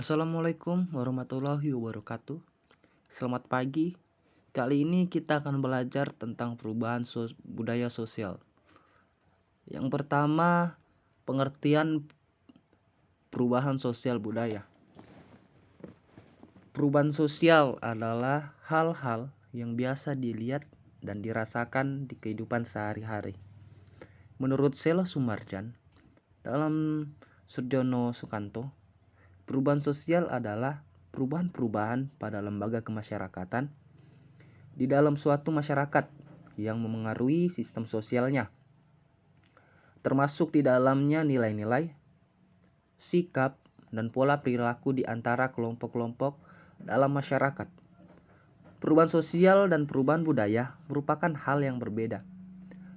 Assalamualaikum warahmatullahi wabarakatuh. Selamat pagi. Kali ini kita akan belajar tentang perubahan budaya sosial. Yang pertama, pengertian perubahan sosial budaya. Perubahan sosial adalah hal-hal yang biasa dilihat dan dirasakan di kehidupan sehari-hari. Menurut Selo Sumarjan, dalam Surjono Sukanto, perubahan sosial adalah perubahan-perubahan pada lembaga kemasyarakatan di dalam suatu masyarakat yang memengaruhi sistem sosialnya, termasuk di dalamnya nilai-nilai, sikap, dan pola perilaku di antara kelompok-kelompok dalam masyarakat. Perubahan sosial dan perubahan budaya merupakan hal yang berbeda,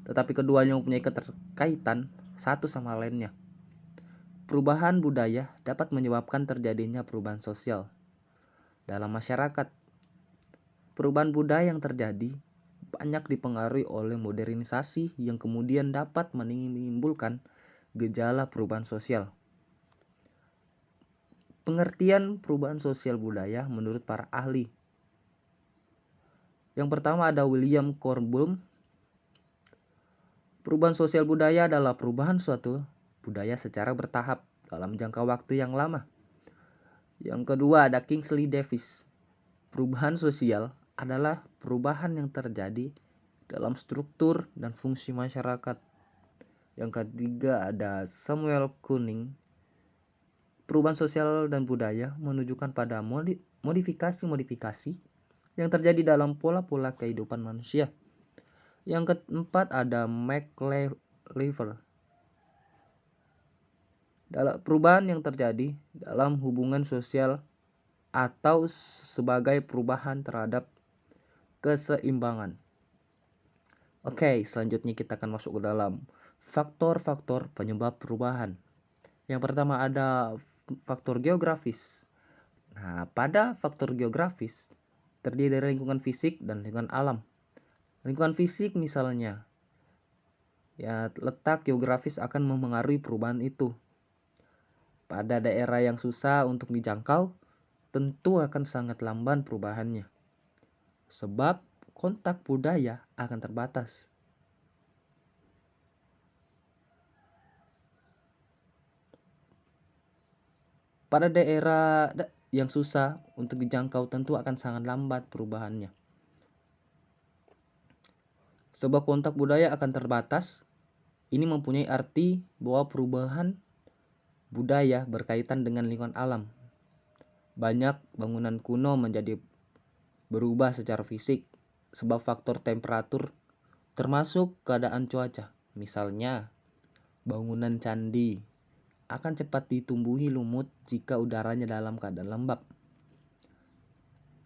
tetapi keduanya mempunyai keterkaitan satu sama lainnya. Perubahan budaya dapat menyebabkan terjadinya perubahan sosial dalam masyarakat. Perubahan budaya yang terjadi banyak dipengaruhi oleh modernisasi yang kemudian dapat menimbulkan gejala perubahan sosial. Pengertian perubahan sosial budaya menurut para ahli. Yang pertama ada William Kornblum. Perubahan sosial budaya adalah perubahan suatu budaya secara bertahap dalam jangka waktu yang lama. Yang kedua ada Kingsley Davis. Perubahan sosial adalah perubahan yang terjadi dalam struktur dan fungsi masyarakat. Yang ketiga ada Samuel Kuning. Perubahan sosial dan budaya menunjukkan pada modifikasi-modifikasi yang terjadi dalam pola-pola kehidupan manusia. Yang keempat ada McLever. Dalam perubahan yang terjadi dalam hubungan sosial atau sebagai perubahan terhadap keseimbangan. Oke, selanjutnya kita akan masuk ke dalam faktor-faktor penyebab perubahan. Yang pertama ada faktor geografis. Nah, pada faktor geografis terdiri dari lingkungan fisik dan lingkungan alam. Lingkungan fisik misalnya, ya letak geografis akan memengaruhi perubahan itu. Pada daerah yang susah untuk dijangkau, tentu akan sangat lamban perubahannya. Sebab kontak budaya akan terbatas. Pada daerah yang susah untuk dijangkau tentu akan sangat lambat perubahannya. Sebab kontak budaya akan terbatas, ini mempunyai arti bahwa perubahan budaya berkaitan dengan lingkungan alam. Banyak bangunan kuno menjadi berubah secara fisik sebab faktor temperatur termasuk keadaan cuaca. Misalnya, bangunan candi akan cepat ditumbuhi lumut jika udaranya dalam keadaan lembab.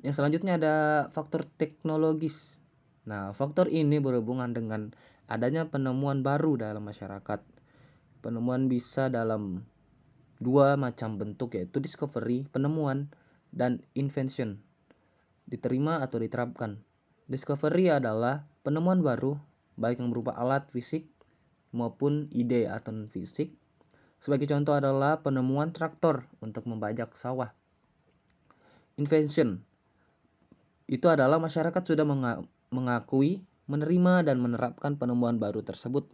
Yang selanjutnya ada faktor teknologis. Nah, faktor ini berhubungan dengan adanya penemuan baru dalam masyarakat. Penemuan bisa dalam dua macam bentuk, yaitu discovery, penemuan, dan invention, diterima atau diterapkan. Discovery adalah penemuan baru, baik yang berupa alat fisik maupun ide atau non-fisik. Sebagai contoh adalah penemuan traktor untuk membajak sawah. Invention itu adalah masyarakat sudah mengakui, menerima, dan menerapkan penemuan baru tersebut.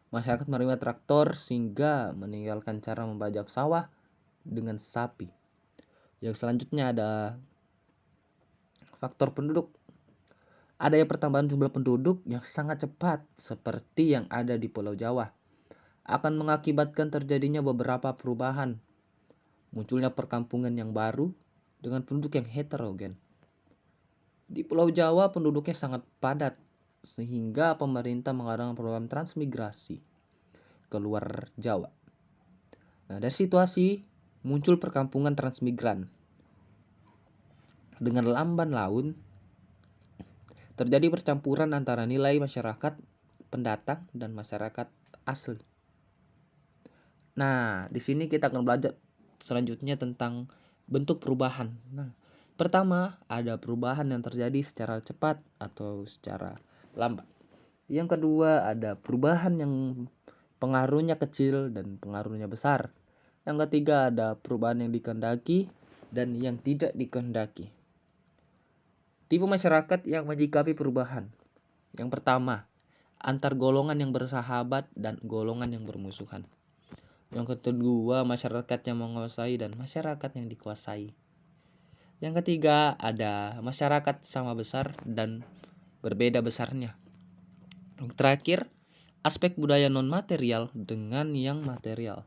Masyarakat menerima traktor sehingga meninggalkan cara membajak sawah dengan sapi. Yang selanjutnya ada faktor penduduk. Adanya pertambahan jumlah penduduk yang sangat cepat seperti yang ada di Pulau Jawa akan mengakibatkan terjadinya beberapa perubahan. Munculnya perkampungan yang baru dengan penduduk yang heterogen. Di Pulau Jawa penduduknya sangat padat sehingga pemerintah mengadakan program transmigrasi ke luar Jawa. Nah, dari situasi muncul perkampungan transmigran. Dengan lamban laun terjadi percampuran antara nilai masyarakat pendatang dan masyarakat asli. Nah, di sini kita akan belajar selanjutnya tentang bentuk perubahan. Nah, pertama ada perubahan yang terjadi secara cepat atau secara lambat. Yang kedua ada perubahan yang pengaruhnya kecil dan pengaruhnya besar. Yang ketiga ada perubahan yang dikehendaki dan yang tidak dikehendaki. Tipe masyarakat yang menyikapi perubahan. Yang pertama, antar golongan yang bersahabat dan golongan yang bermusuhan. Yang kedua, masyarakat yang menguasai dan masyarakat yang dikuasai. Yang ketiga, ada masyarakat sama besar dan berbeda besarnya. Yang terakhir, aspek budaya non-material dengan yang material.